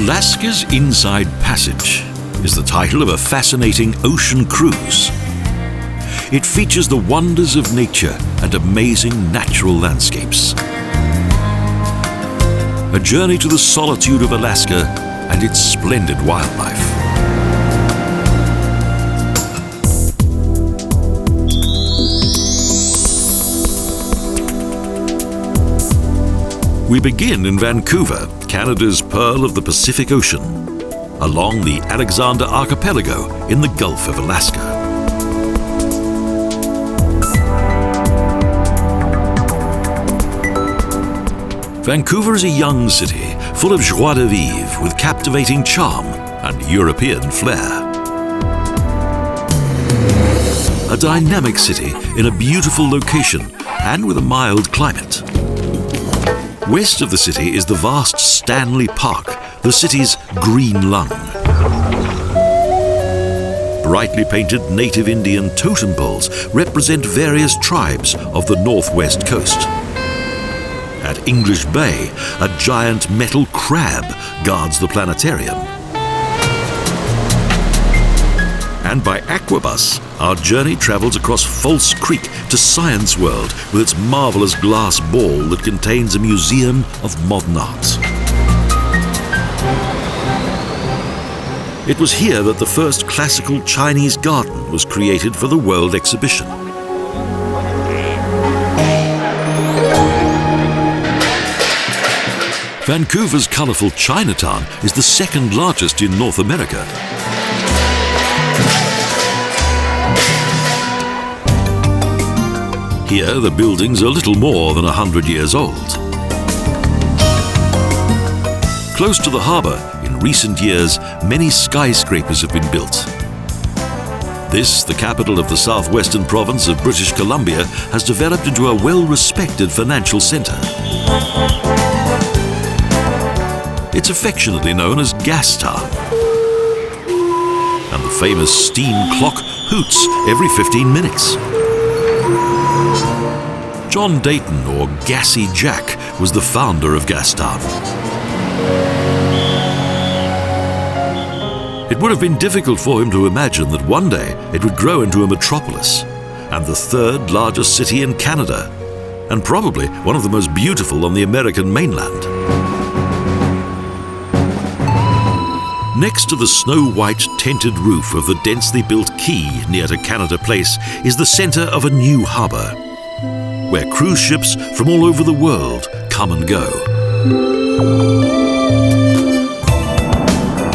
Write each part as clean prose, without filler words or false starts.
Alaska's Inside Passage is the title of a fascinating ocean cruise. It features the wonders of nature and amazing natural landscapes. A journey to the solitude of Alaska and its splendid wildlife. We begin in Vancouver, Canada's pearl of the Pacific Ocean, along the Alexander Archipelago in the Gulf of Alaska. Vancouver is a young city full of joie de vivre with captivating charm and European flair. A dynamic city in a beautiful location and with a mild climate. West of the city is the vast Stanley Park, the city's green lung. Brightly painted native Indian totem poles represent various tribes of the northwest coast. At English Bay, a giant metal crab guards the planetarium. And by aquabus, our journey travels across False Creek to Science World with its marvelous glass ball that contains a museum of modern art. It was here that the first classical Chinese garden was created for the World Exhibition. Vancouver's colourful Chinatown is the second largest in North America. Here, the buildings are little more than 100 years old. Close to the harbour, in recent years, many skyscrapers have been built. This, the capital of the southwestern province of British Columbia, has developed into a well-respected financial centre. It's affectionately known as Gastown. And the famous steam clock hoots every 15 minutes. John Dayton, or Gassy Jack, was the founder of Gastown. It would have been difficult for him to imagine that one day it would grow into a metropolis, and the third largest city in Canada, and probably one of the most beautiful on the American mainland. Next to the snow-white tented roof of the densely built quay near to Canada Place is the centre of a new harbour, where cruise ships from all over the world come and go.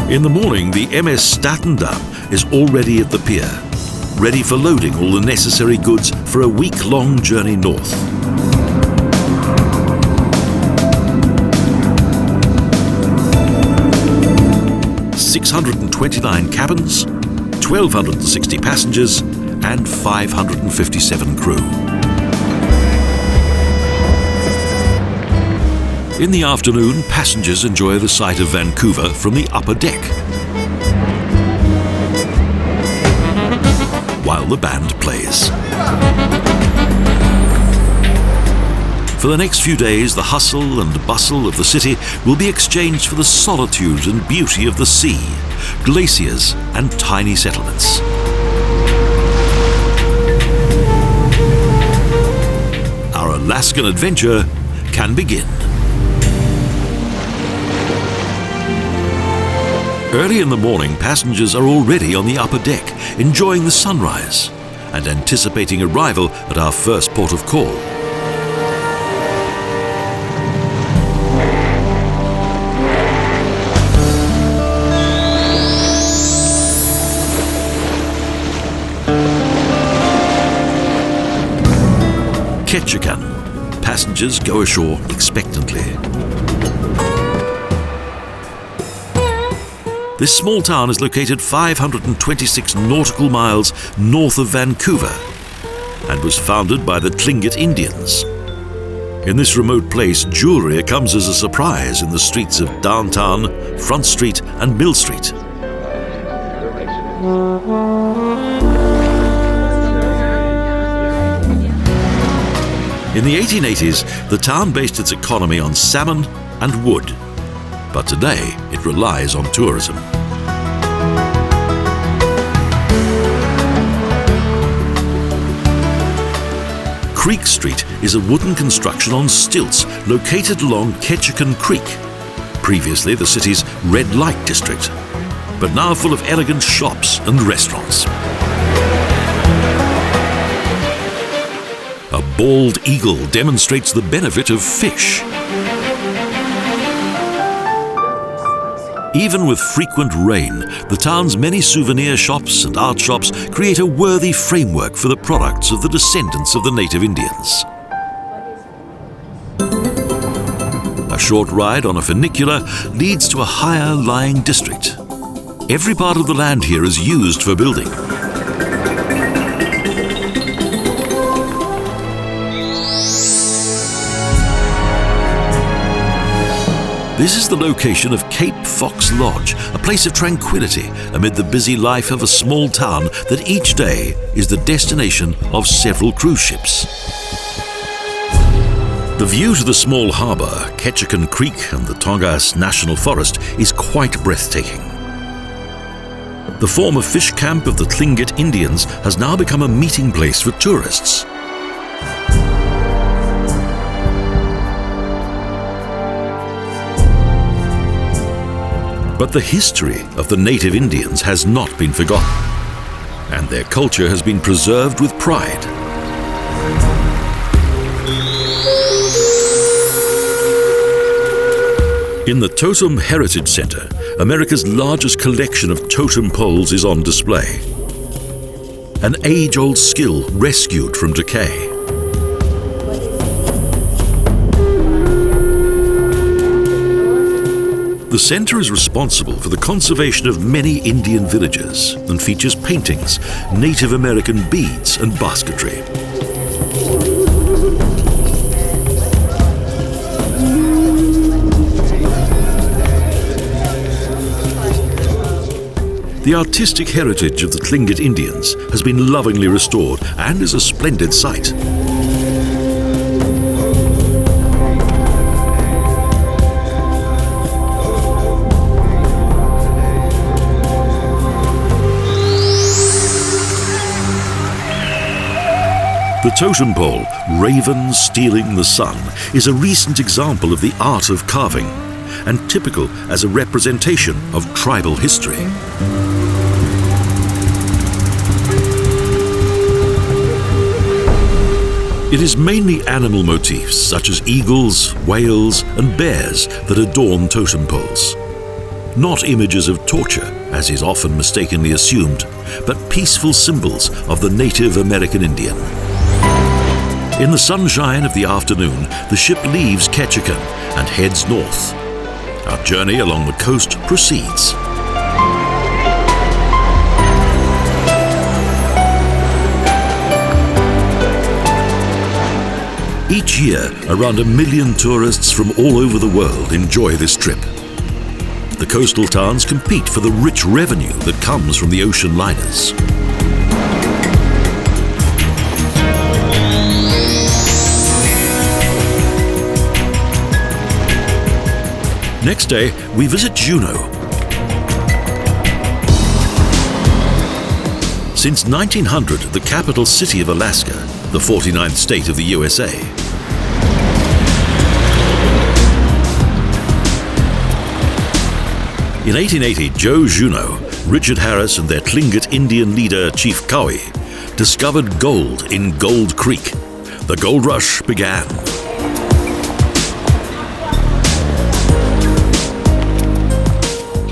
In the morning, the MS Statendam is already at the pier, ready for loading all the necessary goods for a week-long journey north. ...629 cabins, 1,260 passengers and 557 crew. In the afternoon, passengers enjoy the sight of Vancouver from the upper deck, while the band plays. For the next few days, the hustle and bustle of the city will be exchanged for the solitude and beauty of the sea, glaciers and tiny settlements. Our Alaskan adventure can begin. Early in the morning, passengers are already on the upper deck, enjoying the sunrise and anticipating arrival at our first port of call. Ketchikan. Passengers go ashore expectantly. This small town is located 526 nautical miles north of Vancouver and was founded by the Tlingit Indians. In this remote place, jewellery comes as a surprise in the streets of downtown, Front Street and Mill Street. In the 1880s, the town based its economy on salmon and wood. but today it relies on tourism. Creek Street is a wooden construction on stilts located along Ketchikan Creek, previously the city's red light district, but now full of elegant shops and restaurants. A bald eagle demonstrates the benefit of fish. Even with frequent rain, the town's many souvenir shops and art shops create a worthy framework for the products of the descendants of the native Indians. A short ride on a funicular leads to a higher lying district. Every part of the land here is used for building. This is the location of Cape Fox Lodge, a place of tranquility amid the busy life of a small town that each day is the destination of several cruise ships. The view to the small harbour, Ketchikan Creek and the Tongass National Forest is quite breathtaking. The former fish camp of the Tlingit Indians has now become a meeting place for tourists. But the history of the native Indians has not been forgotten, and their culture has been preserved with pride. In the Totem Heritage Center, America's largest collection of totem poles is on display. An age-old skill rescued from decay. The centre is responsible for the conservation of many Indian villages and features paintings, Native American beads and basketry. The artistic heritage of the Tlingit Indians has been lovingly restored and is a splendid sight. The totem pole, Raven Stealing the Sun, is a recent example of the art of carving and typical as a representation of tribal history. It is mainly animal motifs such as eagles, whales and bears that adorn totem poles. Not images of torture, as is often mistakenly assumed, but peaceful symbols of the Native American Indian. In the sunshine of the afternoon, the ship leaves Ketchikan and heads north. Our journey along the coast proceeds. Each year, around 1 million tourists from all over the world enjoy this trip. The coastal towns compete for the rich revenue that comes from the ocean liners. Next day, we visit Juneau. Since 1900, the capital city of Alaska, the 49th state of the U.S.A. In 1880, Joe Juneau, Richard Harris and their Tlingit Indian leader, Chief Kowee, discovered gold in Gold Creek. The gold rush began.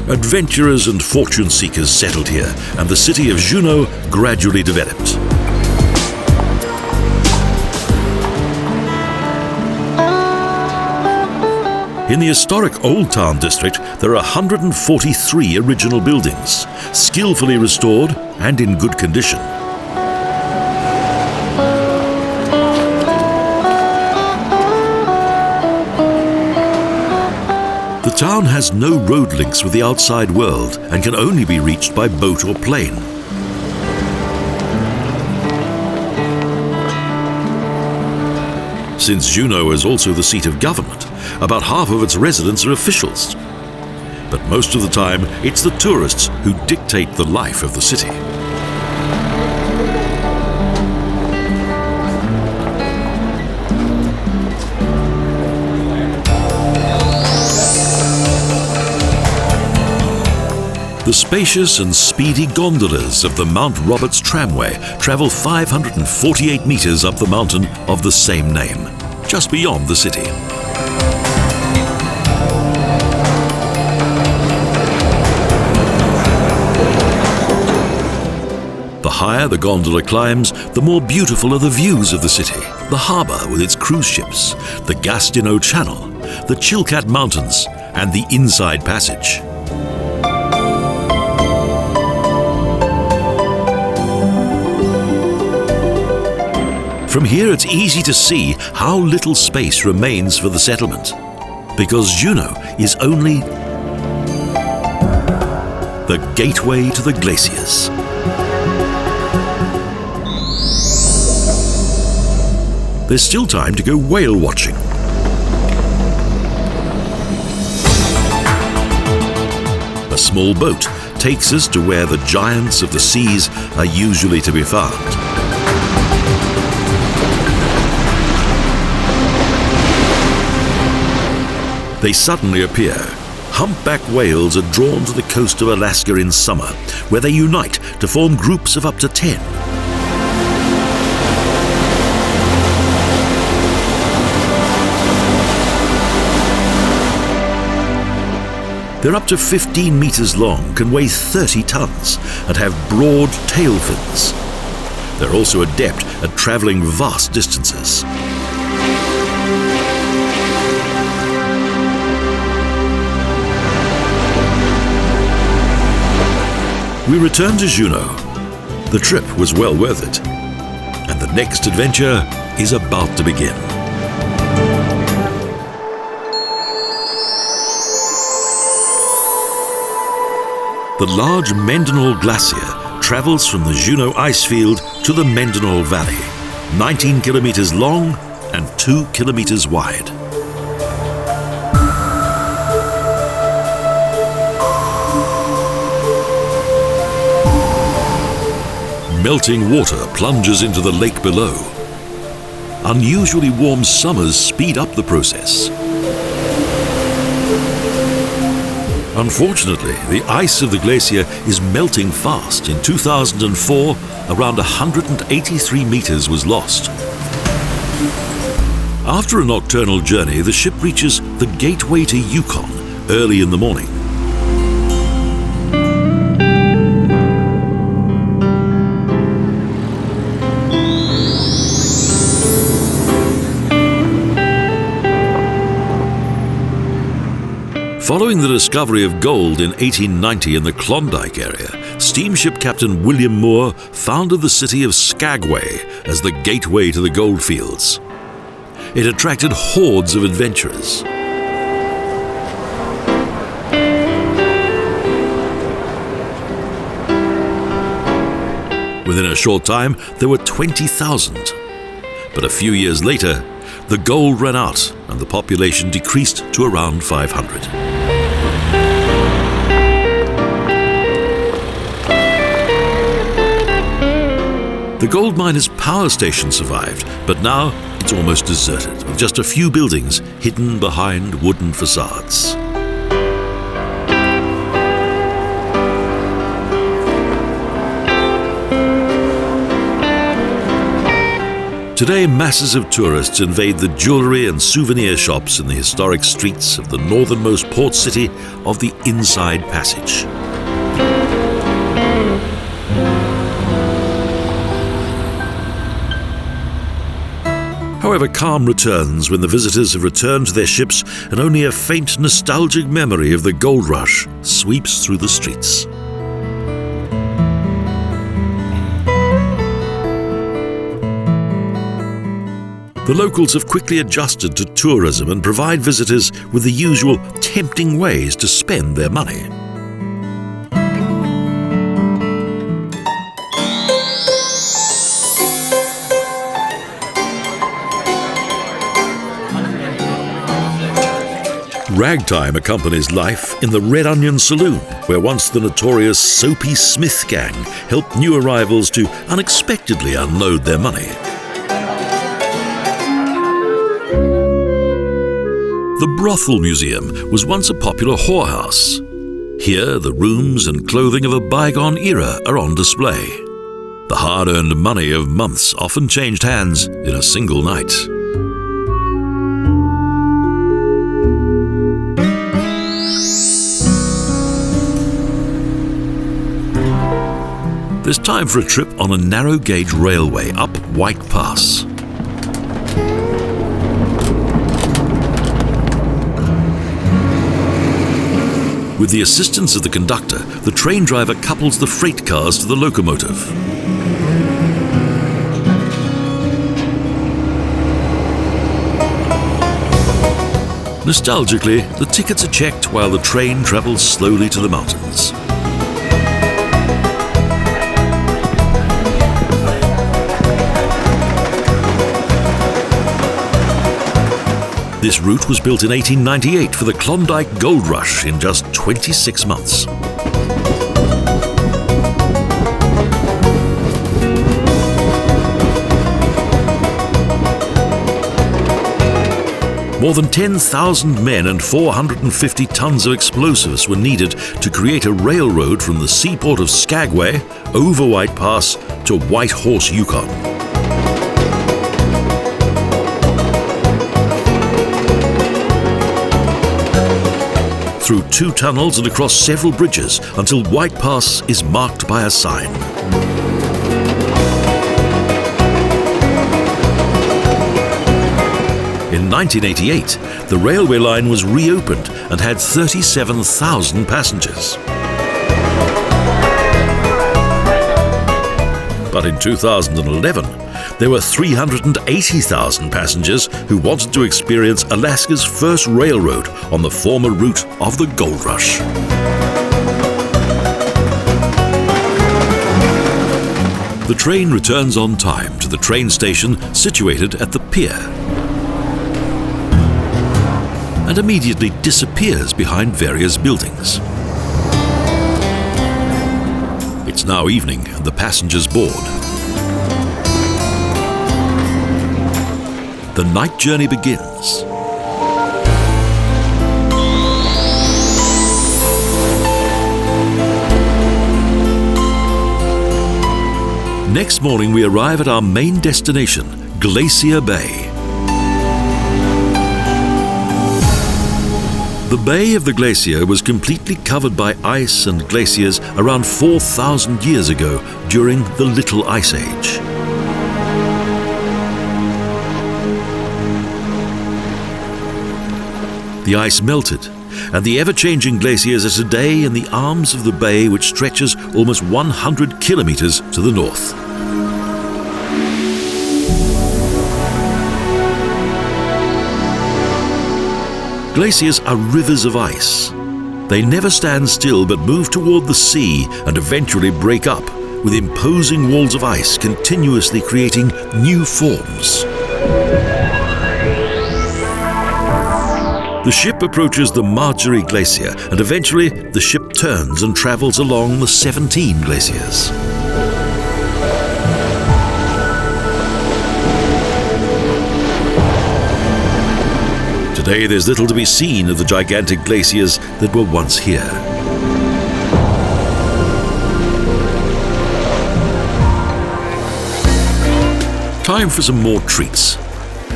Adventurers and fortune seekers settled here, and the city of Juneau gradually developed. In the historic Old Town district, there are 143 original buildings, skillfully restored and in good condition. The town has no road links with the outside world and can only be reached by boat or plane. Since Juneau is also the seat of government, about half of its residents are officials. But most of the time, it's the tourists who dictate the life of the city. The spacious and speedy gondolas of the Mount Roberts Tramway travel 548 meters up the mountain of the same name, just beyond the city. The higher the gondola climbs, the more beautiful are the views of the city, the harbour with its cruise ships, the Gastineau Channel, the Chilkat Mountains, and the Inside Passage. From here it's easy to see how little space remains for the settlement, because Juneau is only the gateway to the glaciers. There's still time to go whale watching. A small boat takes us to where the giants of the seas are usually to be found. They suddenly appear. Humpback whales are drawn to the coast of Alaska in summer, where they unite to form groups of up to 10. They're up to 15 meters long, can weigh 30 tons, and have broad tail fins. They're also adept at traveling vast distances. We return to Juneau. The trip was well worth it, and the next adventure is about to begin. The large Mendenhall Glacier travels from the Juneau Icefield to the Mendenhall Valley, 19 kilometers long and 2 kilometers wide. Melting water plunges into the lake below. Unusually warm summers speed up the process. Unfortunately, the ice of the glacier is melting fast. In 2004, around 183 meters was lost. After a nocturnal journey, the ship reaches the gateway to Yukon early in the morning. Following the discovery of gold in 1890 in the Klondike area, steamship captain William Moore founded the city of Skagway as the gateway to the goldfields. It attracted hordes of adventurers. Within a short time, there were 20,000. But a few years later, the gold ran out and the population decreased to around 500. The gold miner's power station survived, but now it's almost deserted, with just a few buildings hidden behind wooden facades. Today, masses of tourists invade the jewellery and souvenir shops in the historic streets of the northernmost port city of the Inside Passage. However, calm returns when the visitors have returned to their ships and only a faint nostalgic memory of the gold rush sweeps through the streets. The locals have quickly adjusted to tourism and provide visitors with the usual tempting ways to spend their money. Ragtime accompanies life in the Red Onion Saloon, where once the notorious Soapy Smith gang helped new arrivals to unexpectedly unload their money. The Brothel Museum was once a popular whorehouse. Here, the rooms and clothing of a bygone era are on display. The hard-earned money of months often changed hands in a single night. There's time for a trip on a narrow-gauge railway up White Pass. With the assistance of the conductor, the train driver couples the freight cars to the locomotive. Nostalgically, the tickets are checked while the train travels slowly to the mountains. This route was built in 1898 for the Klondike Gold Rush in just 26 months. More than 10,000 men and 450 tons of explosives were needed to create a railroad from the seaport of Skagway over White Pass to White Horse, Yukon. Through 2 tunnels and across several bridges until White Pass is marked by a sign. In 1988, the railway line was reopened and had 37,000 passengers. But in 2011, there were 380,000 passengers who wanted to experience Alaska's first railroad on the former route of the Gold Rush. The train returns on time to the train station situated at the pier and immediately disappears behind various buildings. It's now evening and the passengers board. The night journey begins. Next morning we arrive at our main destination, Glacier Bay. The Bay of the Glacier was completely covered by ice and glaciers around 4,000 years ago during the Little Ice Age. The ice melted, and the ever-changing glaciers are today in the arms of the bay, which stretches almost 100 kilometers to the north. Glaciers are rivers of ice. They never stand still but move toward the sea and eventually break up, with imposing walls of ice continuously creating new forms. The ship approaches the Marjorie Glacier, and eventually the ship turns and travels along the 17 glaciers. Today there's little to be seen of the gigantic glaciers that were once here. Time for some more treats.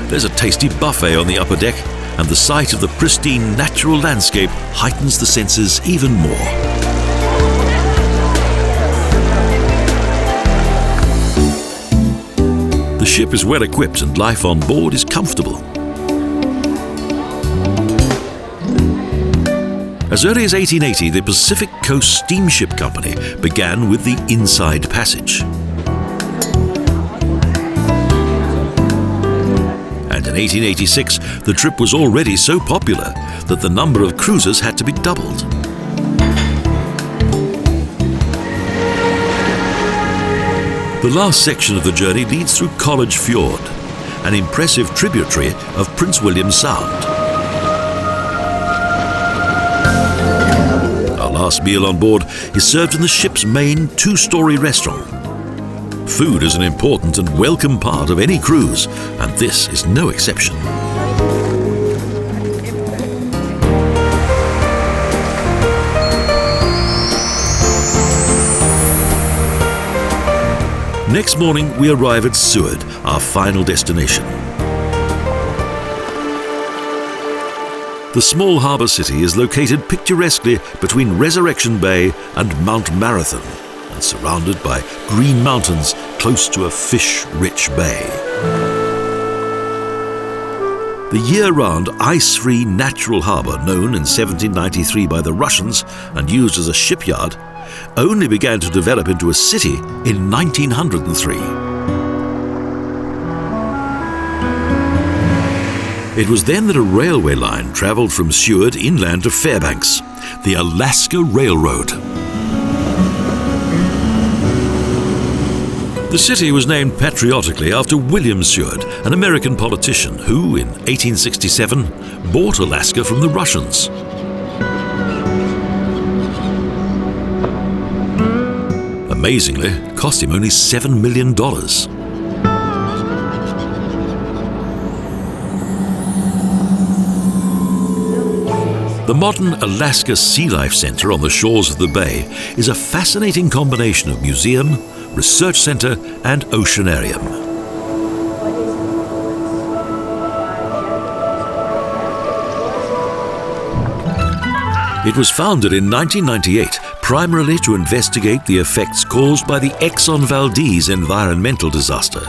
There's a tasty buffet on the upper deck, and the sight of the pristine natural landscape heightens the senses even more. The ship is well equipped and life on board is comfortable. As early as 1880, the Pacific Coast Steamship Company began with the Inside Passage. And in 1886, the trip was already so popular that the number of cruisers had to be doubled. The last section of the journey leads through College Fjord, an impressive tributary of Prince William Sound. first-class meal on board is served in the ship's main two-story restaurant. Food is an important and welcome part of any cruise, and this is no exception. Next morning, we arrive at Seward, our final destination. The small harbour city is located picturesquely between Resurrection Bay and Mount Marathon, and surrounded by green mountains close to a fish-rich bay. The year-round ice-free natural harbour, known in 1793 by the Russians and used as a shipyard, only began to develop into a city in 1903. It was then that a railway line travelled from Seward inland to Fairbanks, the Alaska Railroad. The city was named patriotically after William Seward, an American politician who, in 1867, bought Alaska from the Russians. Amazingly, it cost him only $7 million. The modern Alaska Sealife Center on the shores of the bay is a fascinating combination of museum, research center, and oceanarium. It was founded in 1998 primarily to investigate the effects caused by the Exxon Valdez environmental disaster.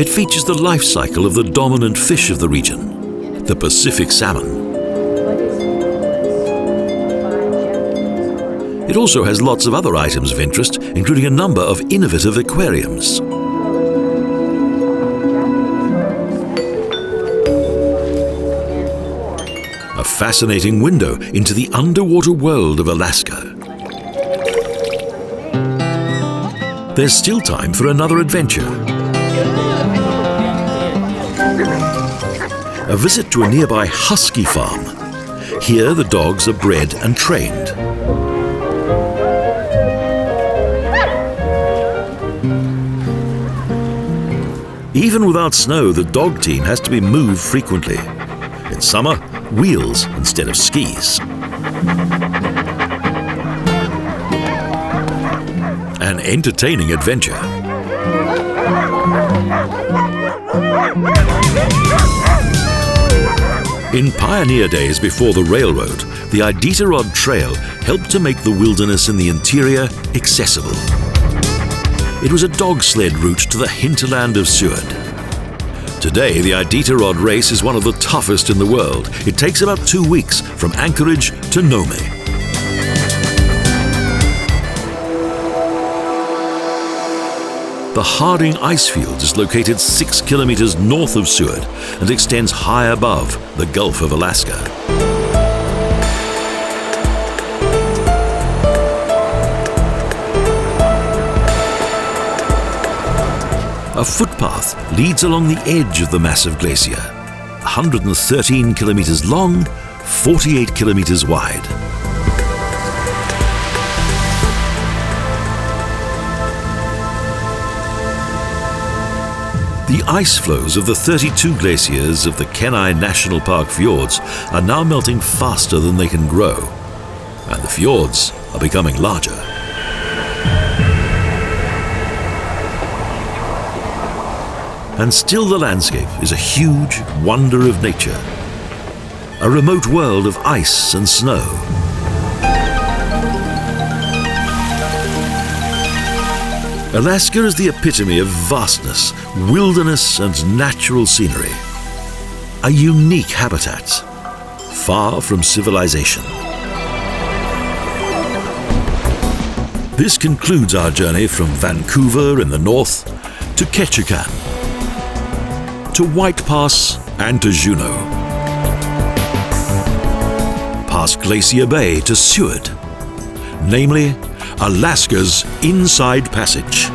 It features the life cycle of the dominant fish of the region, the Pacific salmon. It also has lots of other items of interest, including a number of innovative aquariums. A fascinating window into the underwater world of Alaska. There's still time for another adventure. A visit to a nearby Husky Farm. Here the dogs are bred and trained. Even without snow, the dog team has to be moved frequently. In summer, wheels instead of skis. An entertaining adventure. In pioneer days before the railroad, the Iditarod Trail helped to make the wilderness in the interior accessible. It was a dog sled route to the hinterland of Seward. Today, the Iditarod race is one of the toughest in the world. It takes about 2 weeks from Anchorage to Nome. The Harding Icefield is located 6 kilometers north of Seward and extends high above the Gulf of Alaska. A footpath leads along the edge of the massive glacier, 113 kilometers long, 48 kilometers wide. The ice flows of the 32 glaciers of the Kenai National Park Fjords are now melting faster than they can grow, and the fjords are becoming larger. And still the landscape is a huge wonder of nature, a remote world of ice and snow. Alaska is the epitome of vastness, wilderness, and natural scenery. A unique habitat, far from civilization. This concludes our journey from Vancouver in the north to Ketchikan, to White Pass and to Juneau, past Glacier Bay to Seward, namely Alaska's Inside Passage.